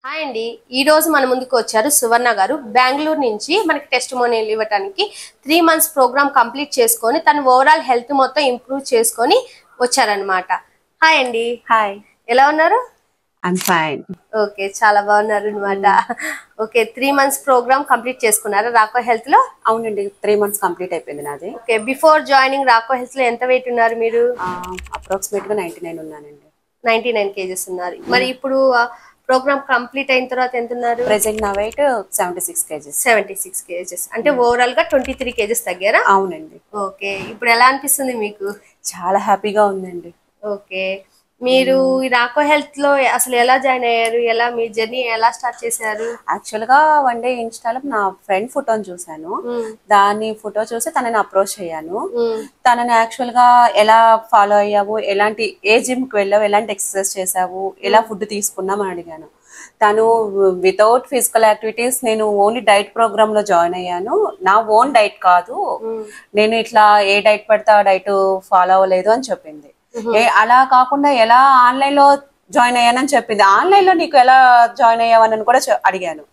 Hi అండి, ఈ రోజు మన ముందుకు వచ్చారు సువర్ణ గారు. బెంగళూరు నుంచి మనకి టెస్టిమోనియల్ ఇవ్వడానికి 3 months ప్రోగ్రామ్ కంప్లీట్ చేసుకొని తన ఓవరాల్ హెల్త్ మొత్తం ఇంప్రూవ్ చేసుకొని వచ్చారనమాట. హాయ్ అండి. హాయ్, ఎలా ఉన్నారు? I'm fine. ఓకే, చాలా బాగున్నారు అనమాట. ఓకే, 3 months ప్రోగ్రామ్ కంప్లీట్ చేసుకున్నారు రాకో హెల్త్ లో? అవునండి, 3 months కంప్లీట్ అయిపోయింది నాది. ఓకే, బిఫోర్ జాయినింగ్ రాకో హెల్త్ లో ఎంత వెయిట్ ఉన్నారు మీరు? అప్రాక్సిమేట్ గా 99 ఉన్నానండి. 99 kgs ఉన్నారు. మరి ఇప్పుడు ప్రోగ్రామ్ కంప్లీట్ అయిన తర్వాత ఎంత ఉన్నారు? ప్రెసెంట్ నా వెయిట్ 76 kgs. 76 kgs అంటే ఓవరాల్ గా 23 kgs తగ్గారా? అవునండి. ఓకే, ఇప్పుడు ఎలా అనిపిస్తుంది మీకు? చాలా హ్యాపీగా ఉందండి. ఓకే, మీరు ఈ రాకో హెల్త్ లో అసలు ఎలా జాయిన్ అయ్యారు? ఎలా మీ జర్నీ ఎలా స్టార్ట్ చేశారు? యాక్చువల్ గా వన్ డే ఇన్స్టాలో నా ఫ్రెండ్ ఫోటోని చూసాను. దాని ఫోటో చూసి తనని అప్రోచ్ అయ్యాను. తనని యాక్చువల్ గా ఎలా ఫాలో అయ్యావు, ఎలాంటి ఏ జిమ్ కి వెళ్ళావు, ఎలాంటి ఎక్సర్సైజ్ చేసావు, ఎలా ఫుడ్ తీసుకున్నాం అని అడిగాను. తను వితౌట్ ఫిజికల్ యాక్టివిటీస్ నేను ఓన్లీ డైట్ ప్రోగ్రామ్ లో జాయిన్ అయ్యాను. నా ఓన్ డైట్ కాదు, నేను ఇట్లా ఏ డైట్ పడితే ఆ డైట్ ఫాలో అవ్వలేదు అని చెప్పింది. అలా కాకుండా ఎలా ఆన్లైన్ లో జాయిన్ అయ్యానని చెప్పింది. ఆన్లైన్ లో నీకు ఎలా జాయిన్ అయ్యావని కూడా అడిగాను.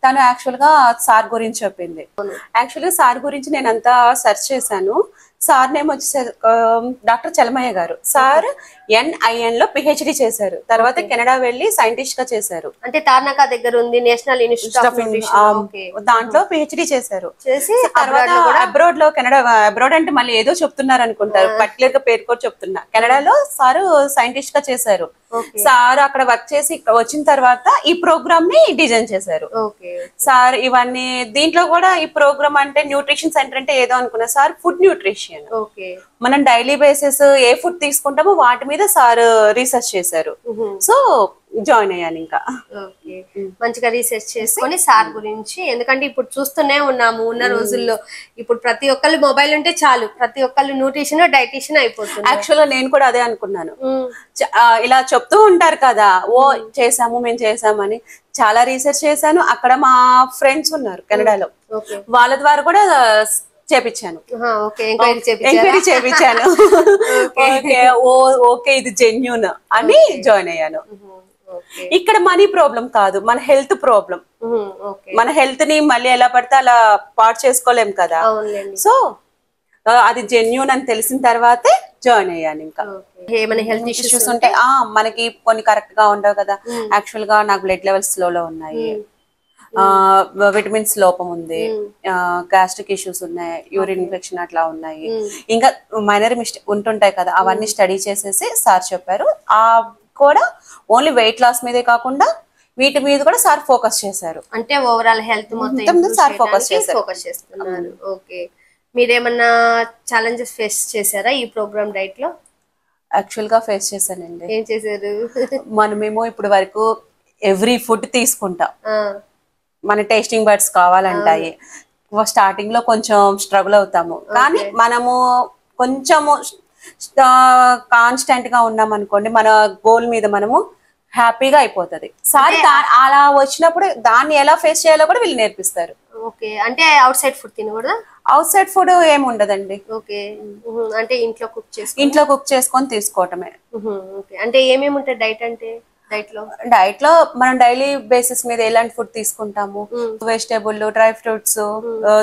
తను యాక్చువల్ గా సార్ గురించి చెప్పింది. యాక్చువల్గా సార్ గురించి నేను అంతా సెర్చ్ చేశాను. సార్ నేమ్ వచ్చేసి డాక్టర్ చలమయ్య గారు. సార్ NIN లో PhD చేశారు. తర్వాత కెనడా వెళ్ళి సైంటిస్ట్ గా చేశారు. అంటే తార్నాక దగ్గర ఉంది నేషనల్ ఇన్స్టిట్యూట్ ఆఫ్ న్యూట్రిషన్. దాంట్లో PhD చేశారు. తర్వాత అబ్రాడ్ లో కెనడా, అబ్రాడ్ అంటే మళ్ళీ ఏదో చెప్తున్నారు అనుకుంటారు, పర్టికులర్ గా పేరు కూడా చెప్తున్నా. కెనడాలో సార్ సైంటిస్ట్ గా చేశారు. సార్ అక్కడ వర్క్ చేసి వచ్చిన తర్వాత ఈ ప్రోగ్రామ్ ని డిజైన్ చేశారు. సార్ ఇవన్నీ దీంట్లో కూడా ఈ ప్రోగ్రామ్ అంటే న్యూట్రిషన్ సెంటర్ అంటే ఏదో అనుకున్నా. సార్ ఫుడ్ న్యూట్రిషన్, మనం డైలీ బేసిస్ ఏ ఫుడ్ తీసుకుంటామో వాటి మీద సార్ రీసెర్చ్ చేశారు. సో జాయిన్ అయ్యాను. ఇంకా మంచిగా రీసెర్చ్ చేసుకొని సార్ గురించి, ఎందుకంటే ఇప్పుడు చూస్తూనే ఉన్నాము ఉన్న రోజుల్లో ఇప్పుడు ప్రతి ఒక్కళ్ళు మొబైల్ ఉంటే చాలు, ప్రతి ఒక్కళ్ళు న్యూట్రిషన్ డైటీషియన్ అయిపోతుంది. యాక్చువల్ గా నేను కూడా అదే అనుకున్నాను. ఇలా చెప్తూ ఉంటారు కదా, ఓ చేసాము మేము చేసామని. చాలా రీసెర్చ్ చేశాను. అక్కడ మా ఫ్రెండ్స్ ఉన్నారు కెనడాలో, వాళ్ళ ద్వారా కూడా చేపించాను, ఎంక్వైరీ చేపించాను. ఓకే ఇది జెన్యూన్ అని జాయిన్ అయ్యాను. ఇక్కడ మనీ ప్రాబ్లం కాదు, మన హెల్త్ ప్రాబ్లం. మన హెల్త్ ని మళ్ళీ ఎలా పడితే అలా పాడు చేసుకోలేం కదా. సో అది జెన్యూన్ అని తెలిసిన తర్వాతే జాయిన్ అయ్యాను. ఇంకా ఏమైనా హెల్త్ ఇష్యూస్ ఉంటే మనకి కొన్ని కరెక్ట్ గా ఉండవు కదా. యాక్చువల్ గా నాకు బ్లడ్ లెవెల్స్ లో ఉన్నాయి, విటమిన్స్ లోపం ఉంది, గ్యాస్ట్రిక్ ఇష్యూస్ ఉన్నాయి, యూరిన్ ఇన్ఫెక్షన్ అట్లా ఉన్నాయి. ఇంకా మైనర్ మిస్టేక్ ఉంటుంటాయి కదా, అవన్నీ స్టడీ చేసేసి సార్ చెప్పారు. కూడా ఓన్లీ వెయిట్ లాస్ మీదే కాకుండా వీటి మీద కూడా సార్ ఫోకస్ చేశారు. అంటే ఓవరాల్ హెల్త్ మొత్తం సార్ ఫోకస్ చేస్తున్నారు. ఓకే, మీరేమన్నా ఛాలెంజెస్ ఫేస్ చేశారా ఈ ప్రోగ్రామ్ డైట్ లో? యాక్చువల్ గా ఫేస్ చేశానండి. ఏం చేశారు? మనమేమో ఇప్పుడు వరకు ఎవ్రీ ఫుడ్ తీసుకుంటాం, మన టేస్టింగ్ బర్డ్స్ కావాలంటాయి. స్టార్టింగ్ లో కొంచెం స్ట్రగుల్ అవుతాము, కానీ మనము కొంచెము కాన్స్టెంట్ గా ఉన్నాం అనుకోండి, మన గోల్ మీద మనము హ్యాపీగా అయిపోతుంది. సార్ అలా వచ్చినప్పుడు దాన్ని ఎలా ఫేస్ చేయాలో కూడా వీళ్ళు నేర్పిస్తారు. ఓకే, అంటే అవుట్ సైడ్ ఫుడ్ తినకూడదా? అవుట్ సైడ్ ఫుడ్ ఏమి ఉండదండి. ఓకే, అంటే ఇంట్లో కుక్ చేసుకొని తీసుకోవటమే. అంటే ఏమేమి ఉంటాయి డైట్ అంటే? డైట్ లో మనం డైలీ బేసిస్ మీద ఎలాంటి ఫుడ్ తీసుకుంటాము, వెజిటేబుల్, డ్రై ఫ్రూట్స్,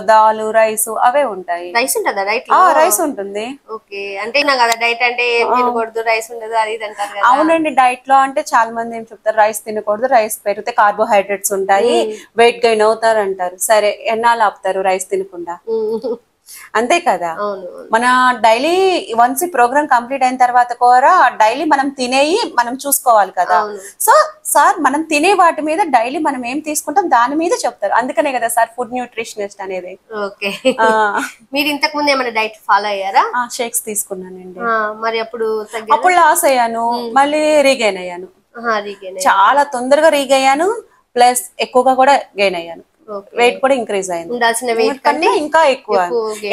దాల్, రైస్ అవే ఉంటాయి. రైస్ ఉంటుందా డైట్? రైస్ ఉంటుంది. ఓకే, అంటే డైట్ అంటే తినకూడదు, రైస్ ఉండదు అది ఇది అంటారు. అవునండి, డైట్ లో అంటే చాలా మంది ఏం చెప్తారు, రైస్ తినకూడదు, రైస్ పెరిగితే కార్బోహైడ్రేట్స్ ఉంటాయి, వెయిట్ గెయిన్ అవుతారు అంటారు. సరే, ఎన్నాళ్ళు ఆపుతారు రైస్ తినకుండా? అంతే కదా. మన డైలీ వన్స్ ఈ ప్రోగ్రామ్ కంప్లీట్ అయిన తర్వాత కూడా డైలీ మనం తినేయి మనం చూసుకోవాలి కదా. సో సార్ మనం తినే వాటి మీద డైలీ మనం ఏం తీసుకుంటాం దాని మీద చెప్తారు. అందుకనే కదా సార్ ఫుడ్ న్యూట్రిషనిస్ట్ అనేది. ఓకే, మీరు ఇంతకు ముందు ఏమైనా డైట్ ఫాలో అయ్యారా? షేక్స్ తీసుకున్నానండి. మరి అప్పుడు లాస్ అయ్యాను, మళ్ళీ రీగెయిన్ అయ్యాను. చాలా తొందరగా రీగెయ్యాను, ప్లస్ ఎక్కువగా కూడా గెయిన్ అయ్యాను. వెయిట్ కూడా ఇంక్రీజ్ అయింది, ఉండాల్సిన వెయిట్ కన్నా ఇంకా ఎక్కువ.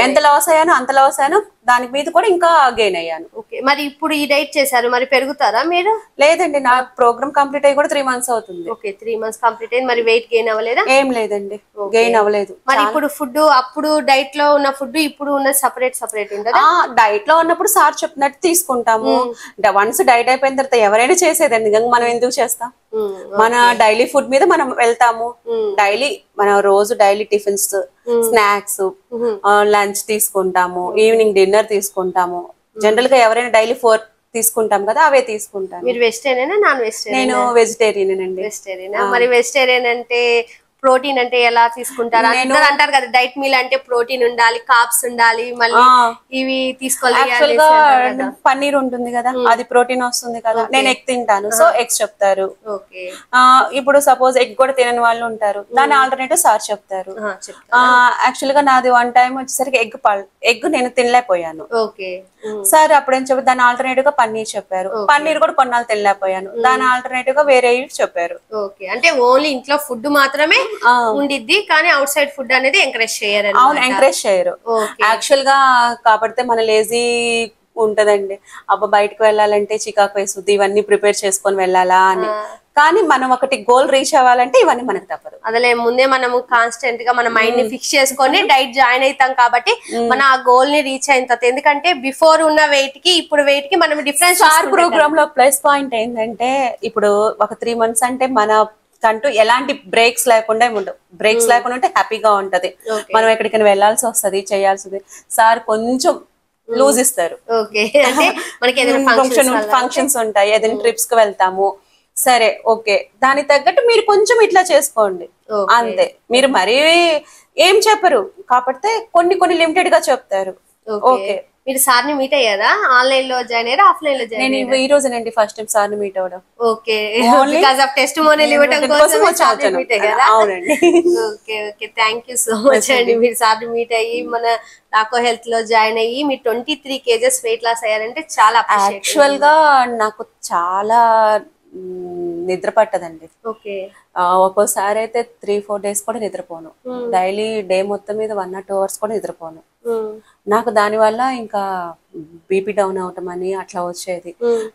ఎంత లాస్ అయ్యాను అంత లాస్ అయ్యాను, దాని మీద కూడా ఇంకా గెయిన్ అయ్యాను. ఓకే, మరి ఇప్పుడు ఈ డైట్ చేశారు, మరి పెరుగుతారా మీరు? లేదండి, నా ప్రోగ్రామ్ కంప్లీట్ అయ్యి కూడా 3 months అవుతుంది. ఓకే, 3 months కంప్లీట్ అయింది. మరి వెయిట్ గెయిన్ అవ్వలేదా? ఏం లేదండి, గెయిన్ అవ్వలేదు. మరి ఇప్పుడు ఫుడ్, అప్పుడు డైట్ లో ఉన్న ఫుడ్ ఇప్పుడు ఉన్న సపరేట్ ఉంటదా? డైట్ లో ఉన్నప్పుడు సార్ చెప్పినట్టు తీసుకుంటాము. వన్స్ డైట్ అయిపోయిన తర్వాత ఎవరైనా చేసేదండి, మనం ఎందుకు చేస్తాం? మన డైలీ ఫుడ్ మీద మనం వెళ్తాము. డైలీ మనం రోజు డైలీ టిఫిన్స్, స్నాక్స్, లంచ్ తీసుకుంటాము, ఈవినింగ్ డిన్నర్ తీసుకుంటాము. జనరల్ గా ఎవరైనా డైలీ 4 తీసుకుంటాం కదా, అవే తీసుకుంటాను. మీరు వెజిటేరియనా నాన్ వెజిటేరియన్? నేను వెజిటేరియన్ అండి. వెజిటేరియనా? మరి వెజిటేరియన్ అంటే ప్రోటీన్ అంటే ఎలా తీసుకుంటారు? అందరూ అంటారు కదా డైట్ మీల్ అంటే ప్రోటీన్ ఉండాలి, కార్బ్స్ ఉండాలి, మళ్ళీ ఇవి తీసుకోవాలి. పన్నీర్ ఉంటుంది కదా, అది ప్రోటీన్ వస్తుంది కదా. నేను ఎగ్ తింటాను, సో ఎగ్స్ చెప్తారు. ఇప్పుడు సపోజ్ ఎగ్ కూడా తినని వాళ్ళు ఉంటారు, దాని ఆల్టర్నేటివ్ సార్ చెప్తారు. యాక్చువల్ గా నాది 1 time వచ్చేసరికి ఎగ్ నేను తినలేకపోయాను. సార్ అప్పుడేం చెప్పారు, దాని ఆల్టర్నేటివ్ గా పన్నీర్ చెప్పారు. పన్నీర్ కూడా కొన్నాళ్ళు తినలేకపోయాను, దాని ఆల్టర్నేటివ్ గా వేరే చెప్పారు. అంటే ఓన్లీ ఇంట్లో ఫుడ్ మాత్రమే ఉండిద్ది, కానీ అవుట్ సైడ్ ఫుడ్ అనేది ఎంకరేజ్ చేయరు. అవును, ఎంకరేజ్ చేయరు యాక్చువల్ గా. కాబట్టి మన లేజీ ఉంటదండి, అబ్బా బయటకు వెళ్ళాలంటే చికాకు వేస్తుంది, ఇవన్నీ ప్రిపేర్ చేసుకొని వెళ్ళాలా అని. కానీ మనం ఒకటి గోల్ రీచ్ అవ్వాలంటే ఇవన్నీ మనకు తప్పదు. అదే ముందే మనము కాన్స్టెంట్ గా మన మైండ్ ని ఫిక్స్ చేసుకొని డైట్ జాయిన్ అవుతాం కాబట్టి మన ఆ గోల్ ని రీచ్ అయిన తర్వాత, ఎందుకంటే బిఫోర్ ఉన్న వెయిట్ కి ఇప్పుడు వెయిట్ కి మనం డిఫరెన్స్. సార్ ప్రోగ్రామ్ లో ప్లస్ పాయింట్ ఏంటంటే, ఇప్పుడు ఒక 3 months అంటే మన కంటూ ఎలాంటి బ్రేక్స్ లేకుండా ఉండవు. బ్రేక్స్ లేకుండా ఉంటే హ్యాపీగా ఉంటది. మనం ఎక్కడికైనా వెళ్లాల్సి వస్తుంది, చేయాల్సింది. సార్ కొంచెం లూజ్ ఇస్తారు. ఫంక్షన్స్ ఉంటాయి, ఏదైనా ట్రిప్స్ కి వెళ్తాము, సరే ఓకే, దానికి తగ్గట్టు మీరు కొంచెం ఇట్లా చేసుకోండి అంతే. మీరు మరీ ఏం చెప్పరు, కాకపోతే కొన్ని లిమిటెడ్ గా చెప్తారు. ఓకే, మీరు సార్ ని మీట్ అయ్యారా? ఆన్లైన్ లో జాయిన్ అయ్యారా, ఆఫ్లైన్ లో జాయిన్ అయ్యారా? ఈ రోజునండి ఫస్ట్ టైం సార్ ని మీట్ అవ్వడం. ఓకే, బికాజ్ ఆఫ్ టెస్టిమోనియల్ ఇవ్వడం కోసం మీట్ అయ్యారా? అవునండి. Okay okay, thank you so much అండి. మీరు సార్ ని మీట్ అయ్యి మన నాకో హెల్త్ లో జాయిన్ అయ్యి మీరు 23 kgs వెయిట్ లాస్ అయ్యారంటే చాలా అప్రిషియేట్. యాక్చువల్ గా నాకు చాలా నిద్ర పట్టదండి. ఓకే, ఒక్కోసారి అయితే 3-4 days కూడా నిద్రపోను. డైలీ డే మొత్తం మీద 1 or 2 hours కూడా నిద్రపోను. నాకు దాని వల్ల ఇంకా బీపీ డౌన్ అవటం అని అట్లా వచ్చేది.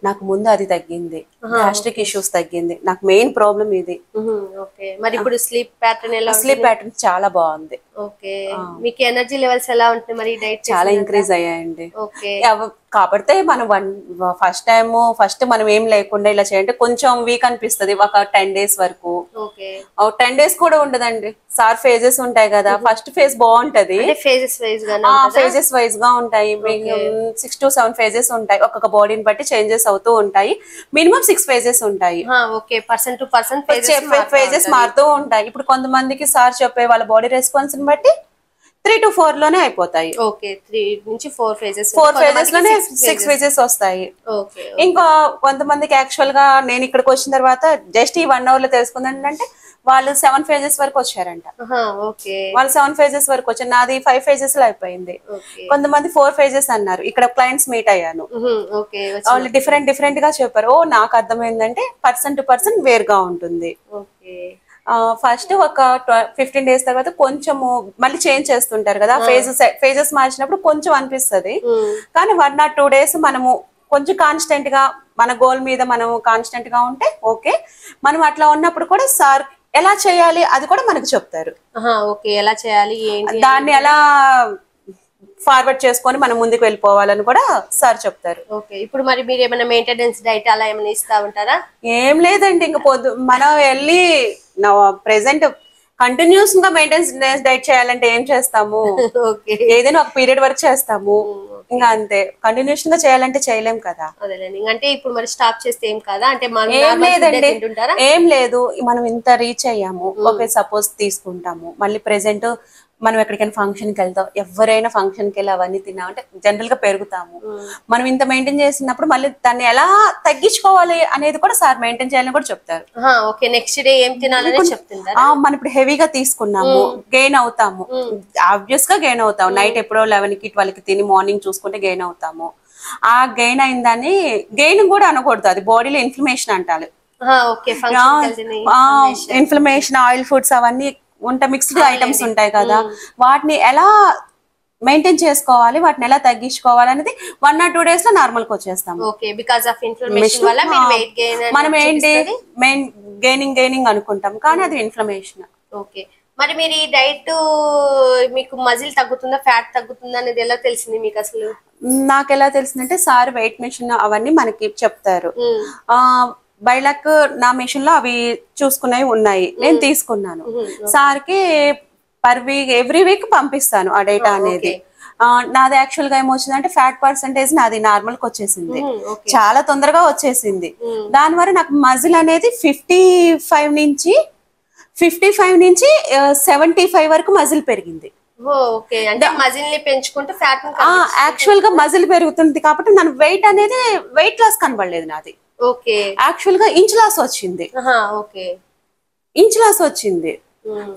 నాకు ముందు అది తగ్గింది, గ్యాస్ట్రిక్ ఇష్యూస్ తగ్గింది. నాకు మెయిన్ ప్రాబ్లం ఇది. మరి ఇప్పుడు స్లీప్ ప్యాటర్న్ చాలా బాగుంది. ఓకే, మీకు ఎనర్జీ లెవెల్స్ ఎలా ఉంటుంది మరి? డైట్ చాలా ఇంక్రీజ్ అయ్యాయండి. కాబట్టి మనం ఫస్ట్ మనం ఏం లేకుండా ఇలా చేయండి, కొంచెం వీక్ అనిపిస్తుంది ఒక 10 days వరకు. 10 days కూడా ఉండదండి, సార్ ఫేజెస్ ఉంటాయి కదా. ఫస్ట్ ఫేజ్ బాగుంటది, ఫేజెస్ వైజ్ గా ఉంటాయి. 6 to 7 phases ఉంటాయి, ఒక్కొక్క బాడీని బట్టి చేంజెస్ అవుతూ ఉంటాయి. మినిమం 6 phases ఉంటాయి. ఫేజెస్ మారుతూ ఉంటాయి. ఇప్పుడు కొంతమందికి సార్ చెప్పే వాళ్ళ బాడీ రెస్పాన్స్ ని బట్టి 3 to 4 లోనే అయిపోతాయి. 3 నుంచి 4 phases లోనే 6 phases వస్తాయి. ఇంకా కొంతమందికి యాక్చువల్ గా నేను ఇక్కడికి వచ్చిన తర్వాత జస్ట్ ఈ 1 hour లో తెలుసుకుందంటే వాళ్ళు 7 phases వరకు వచ్చారంట. వాళ్ళు 7 phases వరకు వచ్చారు, నాది 5 phases లో అయిపోయింది. కొంతమంది 4 phases అన్నారు. ఇక్కడ క్లయింట్స్ మీట్ అయ్యాను, వాళ్ళు డిఫరెంట్ గా చెప్పారు. నాకు అర్థమైందంటే పర్సన్ టు పర్సన్ వేరుగా ఉంటుంది. ఫస్ట్ ఒక 15 days తర్వాత కొంచెము మళ్ళీ చేంజ్ చేస్తుంటారు కదా, ఫేజెస్ మార్చినప్పుడు కొంచెం అనిపిస్తుంది. కానీ 1 or 2 days మనము కొంచెం కాన్స్టెంట్ గా మన గోల్ మీద మనం కాన్స్టెంట్ గా ఉంటే ఓకే. మనం అట్లా ఉన్నప్పుడు కూడా సార్ ఎలా చేయాలి అది కూడా మనకు చెప్తారు. ఎలా చేయాలి, దాన్ని ఎలా ఫార్వర్డ్ చేసుకొని మనం ముందుకు వెళ్ళిపోవాలని కూడా సార్ చెప్తారు. ఇప్పుడు మరి మీరు ఏమైనా మెయింటెనెన్స్ డైట్ అలా ఏమైనా ఇస్తా ఉంటారా? ఏం లేదండి, ఇంకా మనం వెళ్ళి ప్రెసెంట్ కంటిన్యూస్ గా మెయింటెనెన్స్ డైట్ చేయాలంటే ఏం చేస్తాము, ఏదైనా ఒక పీరియడ్ వరకు చేస్తాము, ఇంకా అంతే. కంటిన్యూషన్ గా చేయాలంటే చేయలేం కదా. అంటే ఇప్పుడు మరి స్టాప్ చేస్తే ఏం కదా అంటే ఏం లేదండి, ఏం లేదు. మనం ఇంత రీచ్ అయ్యాము, ఓకే సపోజ్ తీసుకుంటాము. మళ్ళీ ప్రెసెంట్ మనం ఎక్కడికైనా ఫంక్షన్ కి వెళ్తాం, ఎవరైనా ఫంక్షన్ కి వెళ్ళి అవన్నీ తిన్నామంటే జనరల్ గా పెరుగుతాము. మనం ఇంత మెయింటైన్ చేసినప్పుడు మళ్ళీ దాన్ని ఎలా తగ్గించుకోవాలి అనేది కూడా సార్ మెయింటైన్ చేయాలని కూడా చెప్తారు. నెక్స్ట్ డే ఏం తినాలని చెప్తున్నారు. మనం ఇప్పుడు హెవీగా తీసుకున్నాము, గెయిన్ అవుతాము, ఆబ్వియస్ గా గెయిన్ అవుతాము. నైట్ ఎప్పుడో 11కి 12కి తిని మార్నింగ్ చూసుకుంటే గెయిన్ అవుతాము. ఆ గెయిన్ అయిందాన్ని గెయిన్ కూడా అనకూడదు, అది బాడీలో ఇన్ఫ్లమేషన్ అంటారు. ఇన్ఫ్లమేషన్, ఆయిల్ ఫుడ్స్ అవన్నీ ఉంటాయి, మిక్స్డ్ ఐటమ్స్ ఉంటాయి కదా, వాటిని ఎలా మెయింటైన్ చేసుకోవాలి, వాటిని ఎలా తగ్గించుకోవాలి అనేది 1 or 2 days లో నార్మల్ కి వచ్చేస్తాము. ఓకే, బికాజ్ ఆఫ్ ఇన్ఫ్లమేషన్ వల్ల మీరు వెయిట్ గెయిన్ మనం ఏంటి మెయిన్ గెయినింగ్ అనుకుంటాం కానీ అది ఇన్ఫ్లమేషన్. ఓకే, మరి మీరు ఈ డైట్ మీకు మజిల్ తగ్గుతుందా ఫ్యాట్ తగ్గుతుందా అనేది ఎలా తెలిసింది మీకు అసలు? నాకు ఎలా తెలిసిందంటే సార్ వెయిట్ మెషిన్ అవన్నీ మనకి చెప్తారు. బైలాక్ నా మెషిన్ లో అవి చూసుకునేవి ఉన్నాయి, నేను తీసుకున్నాను. సార్కి పర్ వీక్ ఎవ్రీ వీక్ పంపిస్తాను ఆ డేటా అనేది. నాది యాక్చువల్ గా ఏమొచ్చిందంటే ఫ్యాట్ పర్సెంటేజ్ నాది నార్మల్ కి వచ్చేసింది, చాలా తొందరగా వచ్చేసింది. దానివల్ల నాకు మజిల్ అనేది 55 నుంచి 75 వరకు మజిల్ పెరిగింది. యాక్చువల్ గా మజిల్ పెరుగుతుంది కాబట్టి నన్ను వెయిట్ లాస్ కనబడలేదు నాది. యాక్చువల్ గా ఇంచ్ లాస్ వచ్చింది.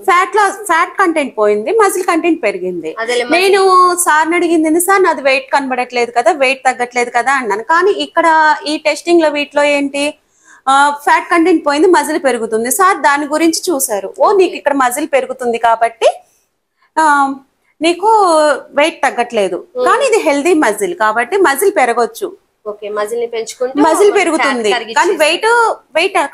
ఫ్యాట్ కంటెంట్ పోయింది, మజిల్ కంటెంట్ పెరిగింది. నేను సార్ని అడిగింది, సార్ నాది వెయిట్ కనబడట్లేదు కదా, వెయిట్ తగ్గట్లేదు కదా అన్నాను. కానీ ఇక్కడ ఈ టెస్టింగ్ లో వీటిలో ఏంటి, ఫ్యాట్ కంటెంట్ పోయింది, మజిల్ పెరుగుతుంది. సార్ దాని గురించి చూసారు. నీకు ఇక్కడ మజిల్ పెరుగుతుంది కాబట్టి నీకు వెయిట్ తగ్గట్లేదు, కానీ ఇది హెల్దీ మజిల్ కాబట్టి మజిల్ పెరగొచ్చు, మజిల్ పెరుగుతుంది, కానీ వెయిట్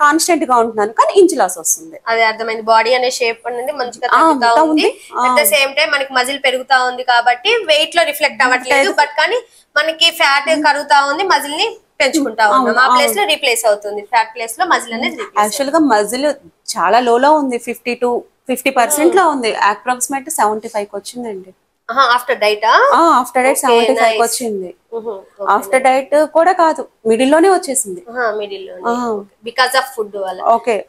కాన్స్టెంట్ గా ఉంటున్నాను కానీ ఇంచ్ లాస్ వస్తుంది. అదే అర్థమైంది, బాడీ అనే షేప్ అనేది మంచిగా తగ్గుతా ఉంది, అట్ ద సేమ్ టైం మనకి మజిల్ పెరుగుతా ఉంది కాబట్టి వెయిట్ లో రిఫ్లెక్ట్ అవ్వట్లేదు. బట్ కానీ మనకి ఫ్యాట్ కరుగుతా ఉంది, మజిల్ ని పెంచుకుంటా ఉన్నాం, ఆ ప్లేస్ లో రీప్లేస్ అవుతుంది, ఫ్యాట్ ప్లేస్ లో మజిల్ అనేది. యాక్చువల్ గా మజిల్ చాలా లోలో ఉంది, 50% లో ఉంది, అప్రాక్సిమేట్ 75 వచ్చిందండి. ఆఫ్టర్ డైట్ 75 వచ్చింది. ఆఫ్టర్ డైట్ కూడా కాదు, మిడిల్ లోనే వచ్చేసింది, బికాస్ ఆఫ్ ఫుడ్ వల్ల.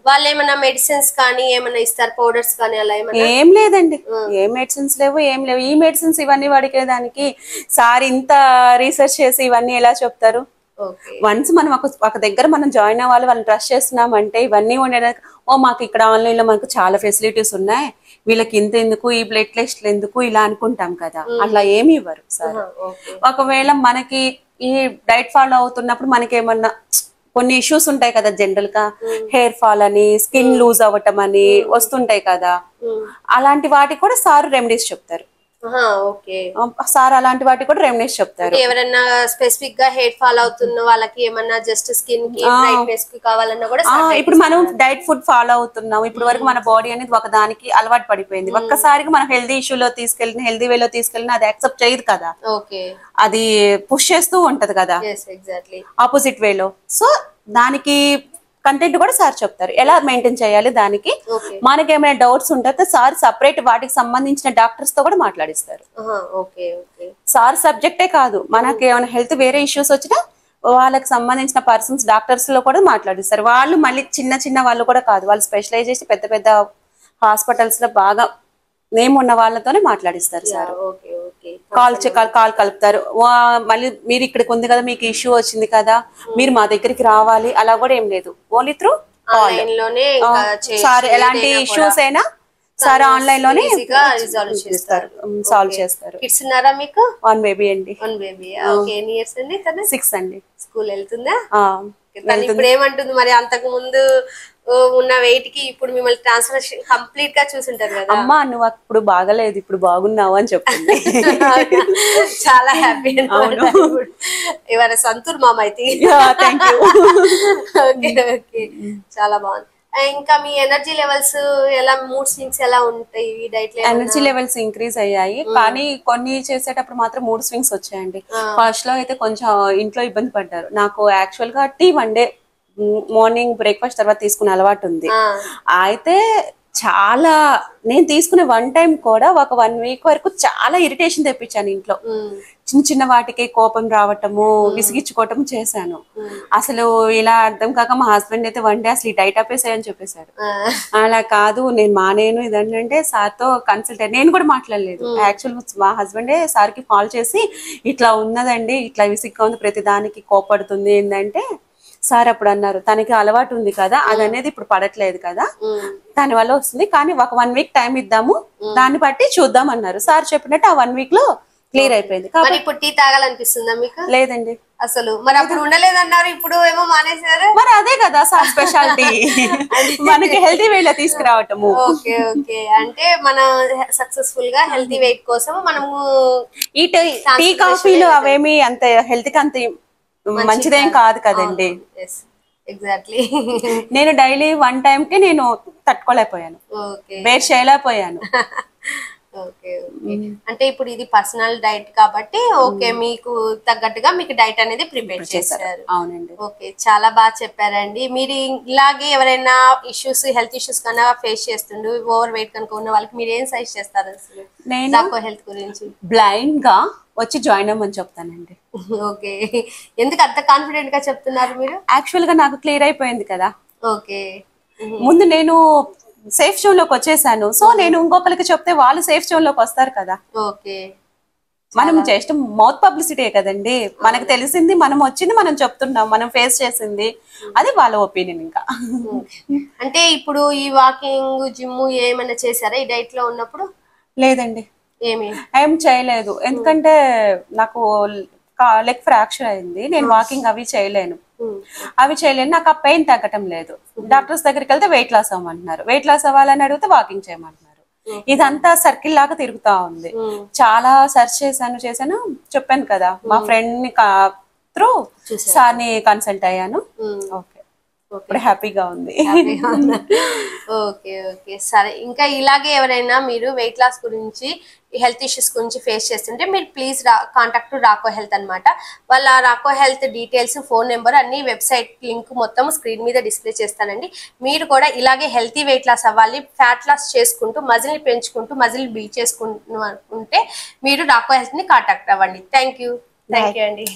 వాళ్ళు ఏమైనా మెడిసిన్స్ కానీ ఏమైనా ఇస్తారు, పౌడర్స్ కానీ అలా ఏమైనా? ఏం లేదండి, ఏం మెడిసిన్స్ లేవు, ఏం లేవు. ఈ మెడిసిన్స్ ఇవన్నీ వాడికేదానికి సార్ ఇంత రీసెర్చ్ చేసి ఇవన్నీ ఎలా చెప్తారు? వన్స్ మనం ఒక దగ్గర మనం జాయిన్ అవ్వాలి, వాళ్ళని ట్రస్ట్ చేస్తున్నామంటే ఇవన్నీ ఉండేదానికి మాకు ఇక్కడ ఆన్లైన్ లో మనకు చాలా ఫెసిలిటీస్ ఉన్నాయి, వీళ్ళకి ఇంత ఎందుకు, ఈ బ్లడ్ టెస్ట్లు ఎందుకు ఇలా అనుకుంటాం కదా, అట్లా ఏమి ఇవ్వరు సార్. ఒకవేళ మనకి ఈ డైట్ ఫాలో అవుతున్నప్పుడు మనకి ఏమన్నా కొన్ని ఇష్యూస్ ఉంటాయి కదా, జనరల్ గా హెయిర్ ఫాల్ అని, స్కిన్ లూజ్ అవ్వటం అని వస్తుంటాయి కదా, అలాంటి వాటికి కూడా సార్ రెమెడీస్ చెప్తారు. సార్ అలాంటి వాటికి కూడా రెమెడీస్ చెప్తారు. ఎవరైనా స్పెసిఫిక్ గా హెయిర్ ఫాల్ అవుతున్న వాళ్ళకి ఏమన్నా జస్ట్ స్కిన్ కి బ్రైట్నెస్ కి కావాలన్నా కూడా ఇప్పుడు మనం డైట్ ఫుడ్ ఫాలో అవుతున్నాం, ఇప్పుడు వరకు మన బాడీ అనేది ఒక దానికి అలవాటు పడిపోయింది. ఒక్కసారిగా మనం హెల్దీ ఇష్యూలో తీసుకెళ్ళిన, హెల్దీ వేలో తీసుకెళ్ళిన అది యాక్సెప్ట్ చేయదు కదా, అది పుష్ చేస్తూ ఉంటది కదా ఆపోజిట్ వేలో. సో దానికి కంటెంట్ కూడా సార్ చెప్తారు, ఎలా మెయింటైన్ చేయాలి. దానికి మనకి ఏమైనా డౌట్స్ ఉంటే సార్ సపరేట్ వాటికి సంబంధించిన డాక్టర్స్ తో కూడా మాట్లాడిస్తారు. సార్ సబ్జెక్టే కాదు, మనకి ఏమైనా హెల్త్ వేరే ఇష్యూస్ వచ్చినా వాళ్ళకి సంబంధించిన పర్సన్స్ డాక్టర్స్ లో కూడా మాట్లాడిస్తారు. వాళ్ళు మళ్ళీ చిన్న వాళ్ళు కూడా కాదు, వాళ్ళు స్పెషలైజ్ చేసి పెద్ద పెద్ద హాస్పిటల్స్ లో బాగా నేమ్ ఉన్న వాళ్ళతోనే మాట్లాడిస్తారు సార్. కాల్ కలుపుతారు, మళ్ళీ మీరు ఇక్కడికి ఉంది కదా, మీకు ఇష్యూ వచ్చింది కదా, మీరు మా దగ్గరికి రావాలి, అలా కూడా ఏం లేదు, ఓన్లీ త్రూ సార్ ఎలాంటి ఇష్యూస్ అయినా సార్ ఆన్లైన్ లోనే సాల్వ్ చేస్తారు. కిడ్స్ ఉన్నారా మీకు? 1 బేబీ అండి. 1 బేబీ. ఓకే, ఎన్ని ఇయర్స్ అండి? 6 అండి. స్కూల్ వెళ్తుందా? ఇప్పుడు ఏమంటుంది మరి? అంతకు ముందు ఉన్న వెయిట్ కి ఇప్పుడు మిమ్మల్ని ట్రాన్స్ఫర్మేషన్ కంప్లీట్ గా చూసుంటారు కదా. అమ్మా నువ్వు అప్పుడు బాగలేదు, ఇప్పుడు బాగున్నావు అని చెప్పింది. చాలా హ్యాపీ. ఇవాళ సంతూర్ మామ అయితే. చాలా బాగుంది. ఇంకా మీ ఎనర్జీ లెవెల్స్ ఎలా, మూడ్ స్వింగ్స్ ఎలా ఉంటాయి ఈ డైట్ లో? ఎనర్జీ లెవెల్స్ ఇంక్రీజ్ అయ్యాయి, కానీ కొన్ని చేసేటప్పుడు మాత్రం మూడ్ స్వింగ్స్ వచ్చాయండి. ఫస్ట్ లో అయితే కొంచెం ఇంట్లో ఇబ్బంది పడ్డారు. నాకు యాక్చువల్ గా టీ 1 డే మార్నింగ్ బ్రేక్ఫాస్ట్ తర్వాత తీసుకునే అలవాటు ఉంది. అయితే చాలా నేను తీసుకునే 1 టైం కూడా ఒక 1 వీక్ వరకు చాలా ఇరిటేషన్ తెప్పించాను ఇంట్లో. చిన్న వాటికి కోపం రావటము, విసిగించుకోవటం చేశాను. అసలు ఇలా అర్థం కాక మా హస్బెండ్ అయితే 1 డే అసలు ఈ డైట్ ఆపేసాయని చెప్పేశారు. అలా కాదు, నేను మానేను ఇదంటే సార్తో కన్సల్ట్ అయ్యి నేను కూడా మాట్లాడలేదు. యాక్చువల్ మా హస్బెండే సార్కి కాల్ చేసి ఇట్లా ఉన్నదండి, ఇట్లా విసిగ్గా ఉంది, ప్రతి దానికి కోపడుతుంది ఏంటంటే, సార్ అప్పుడు అన్నారు తనకి అలవాటు ఉంది కదా, అది అనేది ఇప్పుడు పడట్లేదు కదా, దాని వల్ల వస్తుంది, కానీ ఒక 1 వీక్ టైం ఇద్దాము, దాన్ని బట్టి చూద్దాం అన్నారు. సార్ చెప్పినట్టు ఆ 1 వీక్ లో క్లియర్ అయిపోయింది. ఇప్పుడు టీ తాగాలనిపిస్తుందా మీకు? లేదండి, అసలు మరి అప్పుడు ఉండలేదన్నారు, ఇప్పుడు ఏమో మానేశారు. మరి అదే కదా సార్ స్పెషాలిటీ, మనకి హెల్తీ వేలో తీసుకురావటము. ఓకే ఓకే, అంటే మన సక్సెస్ఫుల్ గా హెల్తీ వెయిట్ కోసం మనము ఈ టీ కాఫీలు అవేమి అంత హెల్త్ కి అంత మంచిదేం కాదు కదండి. ఎగ్జాక్ట్లీ. నేను డైలీ 1 టైం కి నేను తట్టుకోలేకపోయాను, బేర్ చేయలేకపోయాను. ఓకే ఓకే, అంటే ఇప్పుడు ఇది పర్సనల్ డైట్ కాబట్టి ఓకే, మీకు తగ్గట్టుగా మీకు డైట్ అనేది ప్రిపేర్ చేశారు. అవునండి. ఓకే, చాలా బాగా చెప్పారండి. మీరు ఇలాగే ఎవరైనా ఇష్యూస్, హెల్త్ ఇష్యూస్ కన్నా ఫేస్ చేస్తుండే ఓవర్ వెయిట్ కనుక ఉన్న వాళ్ళకి మీరు ఏం సజెస్ట్ చేస్తారు అసలు రాకో హెల్త్ గురించి? బ్లైండ్ గా వచ్చి జాయిన్ అవ్వమని చెప్తానండి. ఓకే, ఎందుకు అంత కాన్ఫిడెంట్ గా చెప్తున్నారు మీరు? యాక్చువల్ గా నాకు క్లియర్ అయిపోయింది కదా. ఓకే, ముందు నేను సేఫ్ జోన్ లోకి వచ్చేసాను, సో నేను ఇంకొకరికి చెప్తే వాళ్ళు సేఫ్ జోన్ లోకి వస్తారు కదా. ఓకే, మనం జస్ట్ మౌత్ పబ్లిసిటీ కదండి, మనకు తెలిసింది మనం వచ్చింది మనం చెప్తున్నాం, మనం ఫేస్ చేసింది, అది వాళ్ళ ఒపీనియన్. ఇంకా అంటే ఇప్పుడు ఈ వాకింగ్, జిమ్ ఏమైనా చేశారా ఈ డైట్ లో ఉన్నప్పుడు? లేదండి, ఏం చేయలేదు. ఎందుకంటే నాకు లెగ్ ఫ్రాక్చర్ అయింది, నేను వాకింగ్ అవి చేయలేను. నాకు ఆ పెయిన్ తగ్గటం లేదు. డాక్టర్స్ దగ్గరికి వెళ్తే వెయిట్ లాస్ అవ్వమంటున్నారు, వెయిట్ లాస్ అవ్వాలని అడిగితే వాకింగ్ చేయమంటున్నారు. ఇదంతా సర్కిల్ లాగా తిరుగుతా ఉంది. చాలా సెర్చ్ చేశాను, చెప్పాను కదా మా ఫ్రెండ్ ని త్రూ సార్ ని కన్సల్ట్ అయ్యాను. ఓకే, ఇప్పుడు హ్యాపీగా ఉంది. ఓకే ఓకే, సరే. ఇంకా ఇలాగే ఎవరైనా మీరు వెయిట్ లాస్ గురించి, హెల్త్ ఇష్యూస్ గురించి ఫేస్ చేస్తుంటే మీరు ప్లీజ్ కాంటాక్ట్ రాకో హెల్త్ అనమాట. వాళ్ళ రాకో హెల్త్ డీటెయిల్స్, ఫోన్ నెంబర్ అన్ని, వెబ్సైట్ లింక్ మొత్తం స్క్రీన్ మీద డిస్ప్లే చేస్తానండి. మీరు కూడా ఇలాగే హెల్తీ వెయిట్ లాస్ అవ్వాలి, ఫ్యాట్ లాస్ చేసుకుంటూ, మజిల్ని పెంచుకుంటూ, మజిల్ బిల్డ్ చేసుకుంటూ ఉంటే మీరు రాకో హెల్త్ ని కాంటాక్ట్ అవ్వండి. థ్యాంక్ యూ అండి.